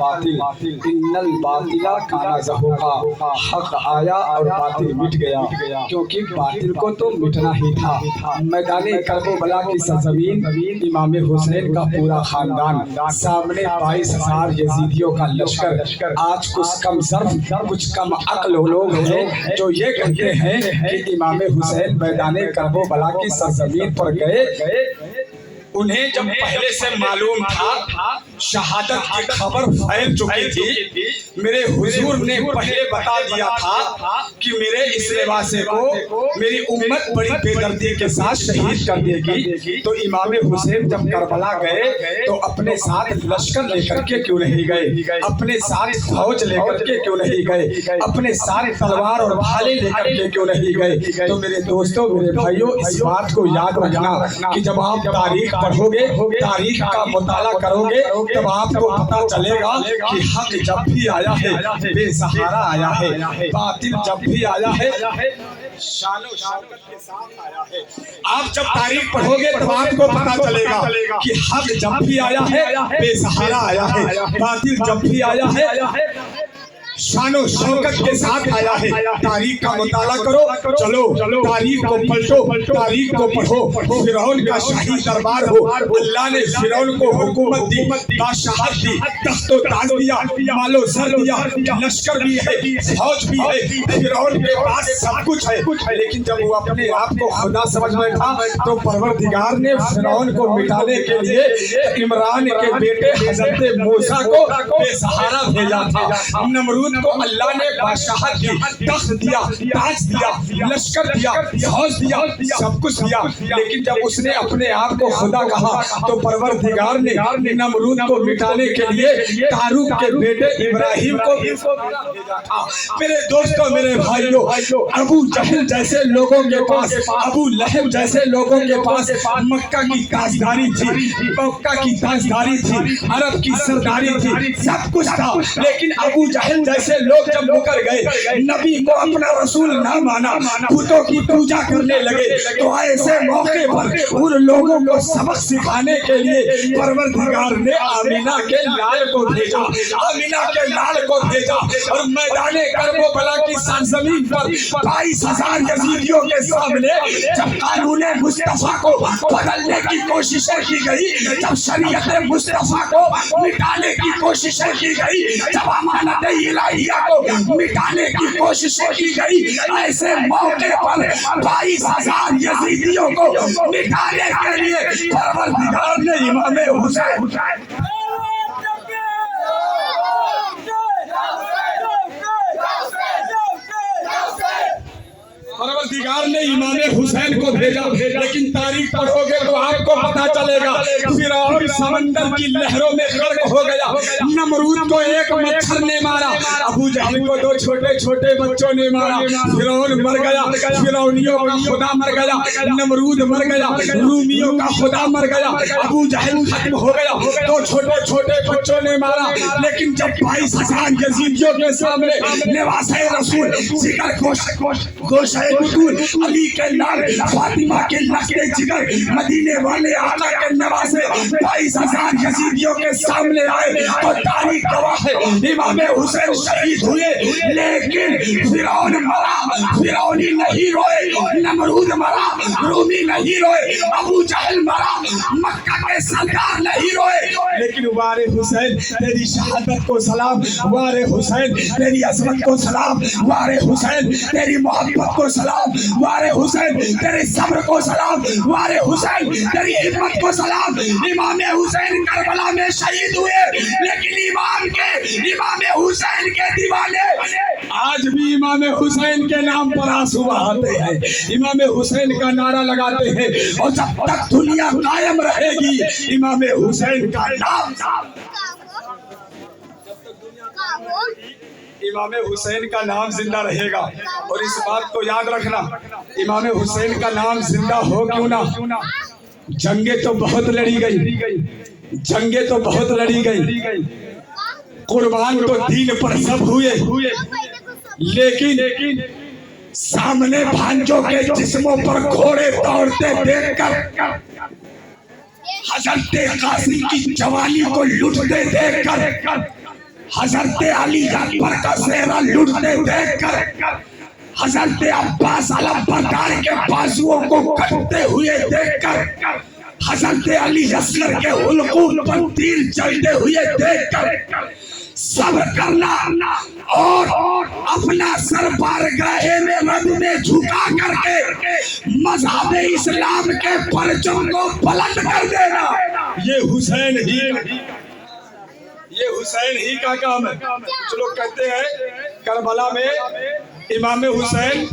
बातिल इन्नल बातिला काना ज़हूक़ा, हक आया और बातिल मिट गया, क्योंकि बातिल को तो मिटना ही था। मैदाने करबला की सरजमीन, इमाम हुसैन का पूरा खानदान, सामने 22,000 यजीदियों का लश्कर। आज कुछ कम ज़र्फ कुछ कम अक्ल लोग हैं जो ये कहते हैं कि इमाम हुसैन मैदाने करबला की सरजमीन पर गए। उन्हें जब पहले से मालूम था शहादत की खबर फैल चुकी थी, मेरे हुजूर ने पहले बता दिया था कि मेरे इस लिबासे को मेरी उम्मत बड़ी बेदर्दी के साथ शहीद कर देगी। तो इमाम हुसैन जब करबला गए तो अपने साथ लश्कर लेकर के क्यों नहीं गए, अपने साथ फौज लेकर के क्यों नहीं गए, अपने साथ तलवार और भाले लेकर के क्यों नहीं गए। तो मेरे दोस्तों, मेरे भाइयों, इस बात को याद रखना कि जब आप तारीख पढ़ोगे, तारीख का मुताला करोगे, तब आपको पता चलेगा कि हक जब भी आया है बेसहारा आया है, बातिल जब भी आया है शानो शौकत के साथ आया है। आप जब तारीख पढ़ोगे तब आपको पता चलेगा कि हक जब भी आया है बेसहारा आया है, बातिल जब भी आया है शानो शौकत के साथ आया है। तारीख का मुताला करो, चलो तारीख को पलटो, तारीख को पढ़ो। फिरौन का शाही दरबार हो, अल्लाह ने फिरौन को हुकूमत दी, बादशाहत दी, तख्तो ताज दिया, मालो सर दिया, लश्कर भी है, फौज भी है, फिरौन के पास सब कुछ है। लेकिन जब वो अपने आप को खुदा समझ बैठा तो परवरदिगार ने फिरौन को मिटाने के लिए इमरान के बेटे हजरत मूसा को बेसहारा भेजा था। नमरूद को अल्लाह ने बादशाहत दी, तख्त दिया, ताज दिया, लश्कर दिया, फौज दिया, सब कुछ दिया। लेकिन जब उसने अपने आप को खुदा कहा तो परवरदिगार ने नमरूद को मिटाने के लिए तारूक के बेटे इब्राहिम को भेजा था। मेरे दोस्तों, मेरे भाइयों, अबू जहल जैसे लोगों के पास, अबू लहब जैसे लोगों के पास मक्का की ताजदारी थी, मक्का की ताजदारी थी, अरब की सरदारी थी, सब कुछ था। लेकिन अबू जहल ऐसे लोग जब मुकर गए, नबी को अपना रसूल ना माना, बुतों की पूजा करने लगे, तो ऐसे मौके पर उन लोगों को सबक सिखाने के लिए परवरदिगार ने आमीना के लाल को भेजा, आमीना के लाल को भेजा। और मैदाने करबला की सरजमीन पर 22,000 यजीदियों के सामने जब कानून मुस्तफा को बदलने की कोशिशें की गई, जब शरीयत मुस्तफा को मिटाने की कोशिशें की गई, जब अमानत इलाहिया को मिटाने की कोशिश की गई, ऐसे मौके पर 22,000 यजीदियों को मिटाने के लिए परवरदिगार ने इमाम हुसैन परवरदिगार ने इमाम हुसैन को भेजा। लेकिन तारीख पढ़ोगे तो आपको पता चलेगा फिरौन समंदर की लहरों में गर्क हो गया, नमरूद को एक मच्छर ने मारा, अबू जहल को 2 छोटे छोटे बच्चों ने मारा, फिरौन मर गया, फिरौनियों का खुदा मर गया, नमरूद मर गया, रूमियों का खुदा मर गया, अबू जहल खत्म हो गया, 2 छोटे छोटे बच्चों ने मारा। लेकिन जब 22,000 यजीदियों के सामने नवासे रसूल जिगर अली के लाल, फातिमा के लश्कर जिगर, मदीने वाले आला के नवासे 22,000 यजीदियों के सामने आए तो तारीख गवाह है इमाम हुसैन शहीद हुए। लेकिन फिरौन मरा, फिरौनी नहीं रोए, नमरूद मरा, रूमी नहीं रोए, अबू जहल मरा, मक्का के सरदार नहीं रोए। लेकिन वारे हुसैन तेरी शहादत को सलाम, वारे हुसैन तेरी अजमत को सलाम, वारे हुसैन तेरी मोहब्बत को सलाम, वारे हुसैन तेरे सब्र को सलाम, वारे हुसैन तेरी हिम्मत को सलाम। इमाम हुसैन करबला में शहीद हुए, लेकिन इमाम हुसैन के दीवाने आज भी इमाम हुसैन के नाम पर आंसू बहाते हैं, इमाम हुसैन का नारा लगाते हैं। और जब तक दुनिया कायम रहेगी इमाम हुसैन का नाम, इमाम हुसैन का नाम जिंदा रहेगा। और इस बात को याद रखना, इमाम हुसैन का नाम जिंदा हो क्यों ना, जंगे तो बहुत लड़ी गई, जंगे तो बहुत लड़ी गई, कुर्बान तो दीन पर सब हुए, लेकिन सामने भांजों के जिस्मों पर घोड़े दौड़ते देखकर, हजरत कासिम की जवानी को लुटते देखकर हजरत अली अकबर का सेहरा लुटते देखकर, हजरत अब्बास अलमबरदार के बाजुओं को कटते हुए देखकर, हजरत अली असगर के हुलकूम पर तीर चलते हुए देखकर सब्र करना और अपना सर बारगाहे में रब में झुका करके मजहब इस्लाम के परचम को बुलंद कर देना, ये हुसैन ही का काम है। कुछ लोग कहते हैं करबला में इमाम हुसैन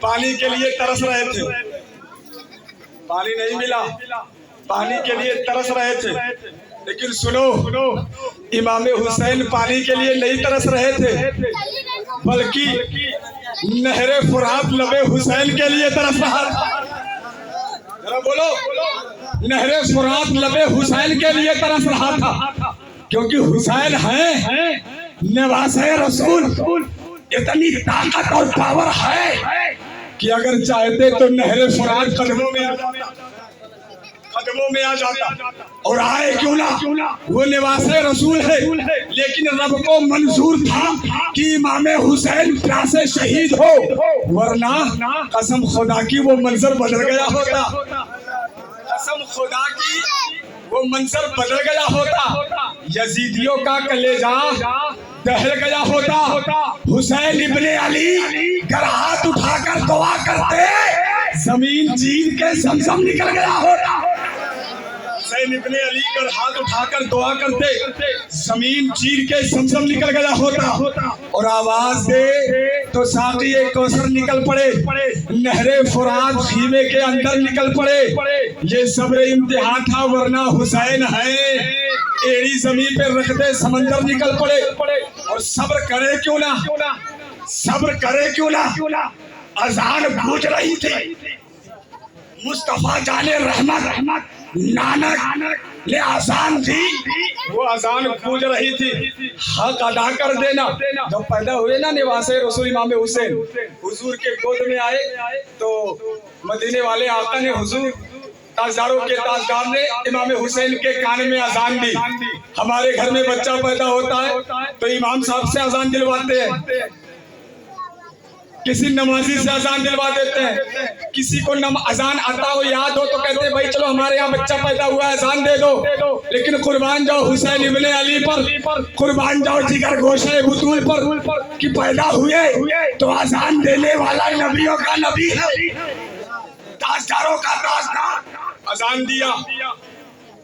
पानी के लिए तरस रहे थे, पानी नहीं मिला, पानी के लिए तरस रहे थे। लेकिन सुनो, इमाम हुसैन पानी के लिए नहीं तरस रहे थे, बल्कि नहरे फुरात लबे हुसैन के लिए तरस रहा था। जरा बोलो, नहरे फुरात लबे हुसैन के लिए तरस रहा था, क्योंकि हुसैन है नवासे रसूल। इतनी ताकत और पावर है कि अगर चाहते तो नहरे फुरात कदमों में आ जाता और आए क्यों ना, वो निवासे रसूल है। लेकिन रब को मंजूर था कि इमाम हुसैन प्यासे शहीद हो, वरना कसम खुदा की वो मंजर बदल गया होता, कसम खुदा की वो मंजर बदल गया होता, यजीदियों का कलेजा दहल गया होता। हुसैन इब्ने अली घर हाथ उठाकर दुआ करते, जमीन चीर के समसम निकल गया होता। हुसैन इब्ने अली कर हाथ उठाकर दुआ करते, जमीन चीर के समसम निकल गया होता। और आवाज दे तो साकी कौसर निकल पड़े, नहरे फुरात खीमे के अंदर निकल पड़े। ये सब्र इम्तिहान था, वरना हुसैन है एड़ी जमीन पे रखते समंदर निकल पड़े। और सब्र करे क्यों ना, सब्र करे क्यों ना। अजान गूंज रही थी, मुस्तफा जाने रहमत नानक ने अजान दी, वो अजान गूंज रही थी, हक अदा कर देना। जब पैदा हुए ना निवासे रसूल इमाम हुसैन, हुजूर के गोद में आए तो मदीने वाले आका ने, हुजूर ताजदारों के ताजदार ने इमाम हुसैन के कान में अजान दी। हमारे घर में बच्चा पैदा होता है तो इमाम साहब से अजान दिलवाते हैं, किसी नमाजी से अजान दिलवा देते हैं, किसी को अजान आता हो याद हो तो कहते हैं भाई चलो हमारे यहाँ बच्चा पैदा हुआ है अजान दे दो। लेकिन कुर्बान जाओ हुसैन इब्ने अली पर, कुर्बान जाओ जिगर गोशे बुतूल पर कि पैदा हुए तो अजान देने वाला नबियों का नबी है, ताजदारों का ताजदार। अजान दिया,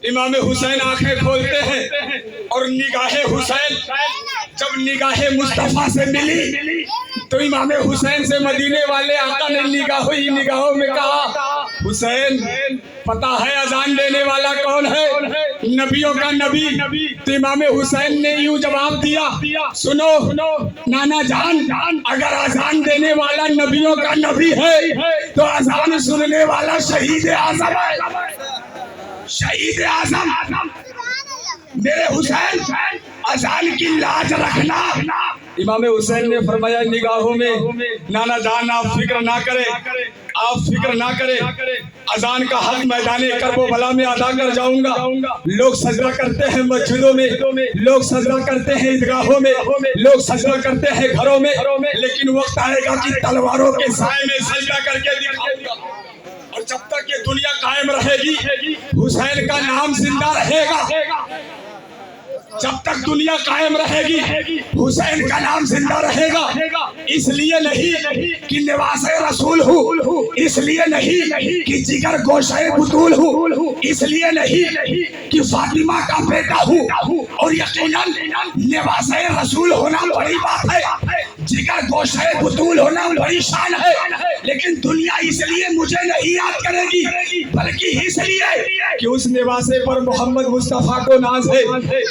इमाम हुसैन आंखें खोलते हैं और निगाहे हुसैन जब निगाहे मुस्तफा से मिली तो इमाम हुसैन से मदीने वाले आका ने निगाहों में कहा, हुसैन पता है अजान देने वाला कौन है, नबियों का नबी। तो इमाम हुसैन ने यूं जवाब दिया, सुनो नाना जान, अगर अजान देने वाला नबियों का नबी है तो अजान सुनने वाला शहीद आजम है, शहीद आजम। मेरे हुसैन अजान की लाज रखना। इमाम हुसैन ने फरमाया निगाहों में, नाना जान आप फिक्र ना करें, अजान का हक मैदाने करबला में अदा कर जाऊंगा। लोग सजदा करते हैं मस्जिदों में, लोग सजदा करते हैं ईदगाहों में, लोग सजदा करते हैं घरों में, लेकिन वक्त आएगा कि तलवारों के साए में सजदा करके दिखाऊंगा। और जब तक ये दुनिया कायम रहेगी हुसैन का नाम जिंदा रहेगा, जब तक दुनिया कायम रहेगी हुसैन का नाम जिंदा रहेगा। इसलिए नहीं कि निवासे रसूल हूँ, इसलिए नहीं कि जिगर गोशे बुतूल हूँ, इसलिए नहीं कि फातिमा का बेटा हूँ। और यकीनन निवासे रसूल होना बड़ी बात है, जिगर गोशे बुतूल होना बड़ी शान है। लेकिन दुनिया इसलिए मुझे नहीं याद करेगी, बल्कि इसलिए कि उस निवासे पर मोहम्मद मुस्तफा को नाज है,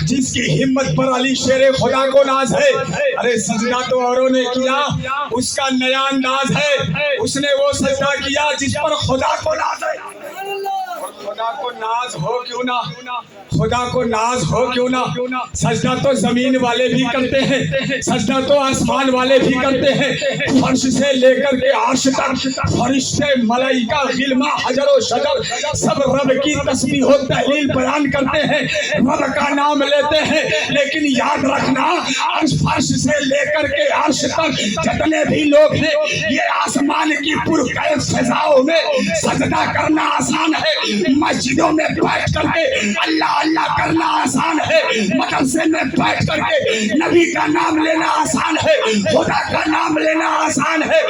जिसकी हिम्मत पर अली शेरे खुदा को नाज है। अरे सजदा तो औरों ने किया, उसका नया अंदाज है, उसने वो सजदा किया जिस पर खुदा को नाज है। और खुदा को नाज हो क्यों ना, खुदा को नाज हो क्यों ना। सजदा तो जमीन वाले भी करते हैं, सजदा तो आसमान वाले भी करते हैं। फर्श से लेकर के अर्श तक फरिश्ते मलाइका गिलमा हजर और शजर सब रब की तस्बीह और तहलील बयान करते हैं, रब का नाम लेते हैं। लेकिन याद रखना, फर्श से लेकर के अर्श तक जितने भी लोग हैं, ये आसमान की पुरकैफ फिजाओं में सजदा करना आसान है, मस्जिदों में बैठ करके अल्लाह अल्लाह करना आसान है, मदरसे में बैठ करके नबी का नाम लेना आसान है, खुदा का नाम लेना आसान है।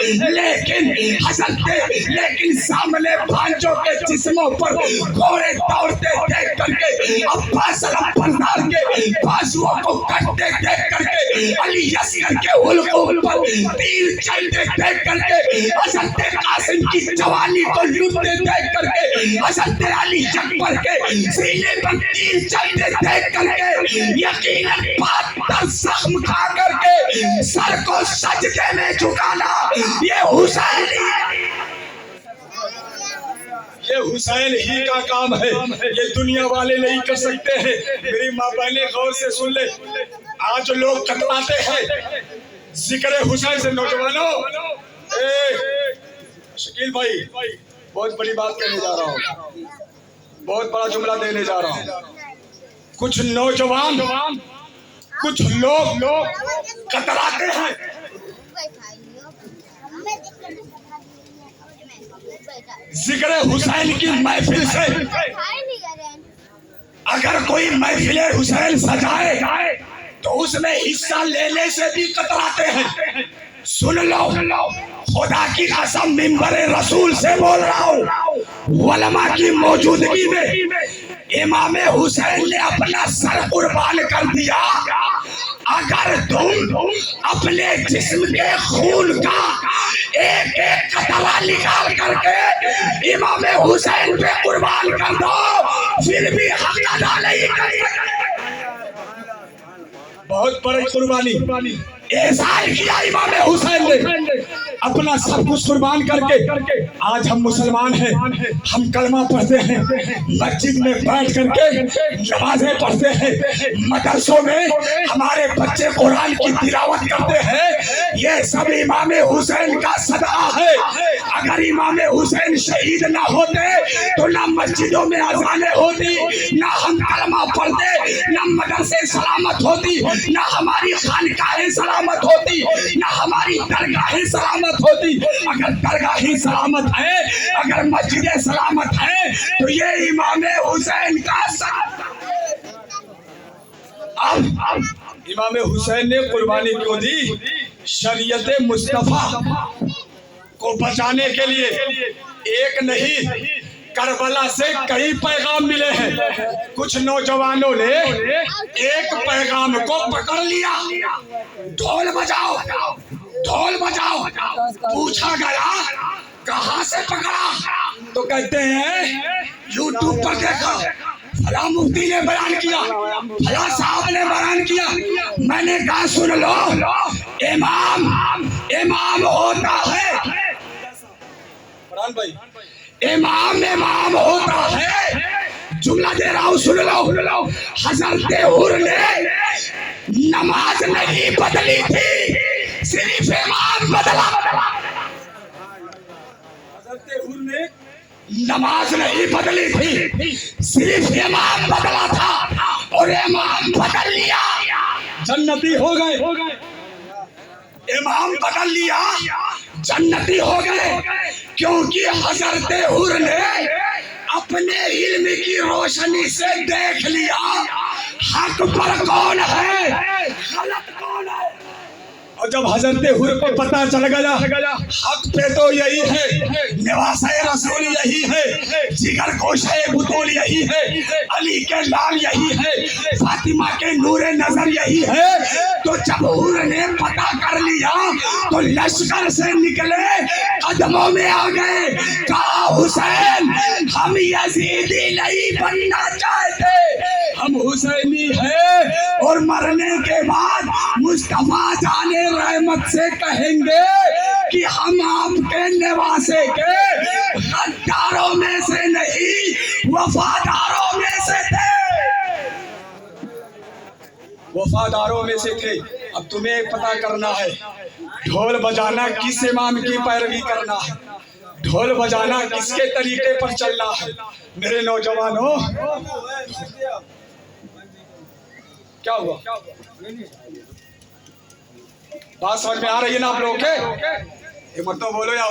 लेकिन सामने भांजों के जिस्मों पर घोड़े दौड़ते देख करके, अब्बास अलमबरदार के बाजुओं को कटते देख करके, अली असगर के हुल्कों पर तीर चलते देख करके, हज़रत कासिम की जवानी को लूटते देख करके, हज़रत अली अकबर के सीने पर तीर चलते देख करके, यकीनन बात पर जख्म खा करके सर को सजदे में झुकाना ये हुसैन ही का काम है, ये दुनिया वाले नहीं कर सकते हैं। मेरी माँ बहने गौर से सुन ले, आज लोग कतराते हैं जिक्र हुसैन से। नौजवानों, शकील भाई बहुत बड़ी बात कहने जा रहा हूँ, बहुत बड़ा जुमला देने जा रहा हूँ। कुछ नौजवान, कुछ लोग कतराते हैं जिक्र हुसैन की महफिल से। अगर कोई महफिल हुसैन सजाए तो उसमें हिस्सा लेने से भी कतराते हैं। सुन लो, खुदा की कसम मिंबर रसूल से बोल रहा हूँ, उलमा की मौजूदगी में इमाम हुसैन ने अपना सर कुर्बान कर दिया। अगर तुम अपने जिस्म के खून का एक एक कतरा निकाल करके इमाम हुसैन पे कुर्बान कर दो, फिर भी हक अदा नहीं कर सकते। बहुत बड़ी कुर्बानी एहसान किया इमाम हुसैन ने, अपना सब कुछ कुर्बान करके। आज हम मुसलमान हैं, हम कलमा पढ़ते हैं, मस्जिद में बैठ करके नमाजें पढ़ते हैं, मदरसों में हमारे बच्चे कुरान की तिलावत करते हैं। ये सब इमाम हुसैन का सदका है। अगर इमाम हुसैन शहीद ना होते तो ना मस्जिदों में अजानें होती, ना हम कलमा पढ़ते, ना मदरसे सलामत होती, ना हमारी खानकाहें सलामत होती, ना हमारी दरगाहें सलामत होती। अगर दरगाहें सलामत है, अगर मस्जिदें सलामत है, तो ये इमाम हुसैन का सदका। अब इमाम हुसैन ने कुर्बानी क्यों दी? शरीयत मुस्तफा को बचाने के लिए। एक नहीं, करबला से कई पैगाम मिले हैं। कुछ नौजवानों ने एक पैगाम को पकड़ लिया, ढोल बजाओ ढोल बजाओ। पूछा गया कहाँ से पकड़ा, तो कहते हैं यूट्यूब पर देखा, फला मुफ्ती ने बयान किया, फला साहब ने बयान किया। मैंने कहा सुन लो, इमाम होता है भाई, इमाम होता है। जुमला दे रहा हूँ, सुन लो। हज़रत हुर ने नमाज नहीं बदली थी, सिर्फ इमाम बदला। हज़रत हुर ने नमाज नहीं बदली थी, सिर्फ इमाम बदला था, और इमाम बदल लिया, जन्नती हो गए। इमाम बदल लिया, जन्नती हो गए, क्योंकि हज़रत हुर ने अपने इल्म की रोशनी से देख लिया हक पर कौन है, गलत कौन है। और जब हज़रत हुर को पता चल गया हक पे तो यही है, निवासे रसूल यही है, जिगर गोशे बुतूल यही है, अली के लाल यही है, फातिमा के नूरे नजर यही है। तो जब हुर ने पता कर लिया तो लश्कर से निकले, कदमों में आ गए, कहा हुसैन हम यजीदी नहीं बनना चाहते, हम हुसैनी है, और मरने के बाद मुस्तफा जाने रहमत से कहेंगे कि हम आपके निवासे के गद्दारों में से नहीं, वफादारों में से थे, वफादारों में से थे। अब तुम्हें पता करना है ढोल बजाना किस इमाम की पैरवी करना है, ढोल बजाना किसके तरीके पर चलना है। मेरे नौजवानों, क्या हुआ? बात समझ में आ रही है ना आप लोग के? एक मरतबा बोलो या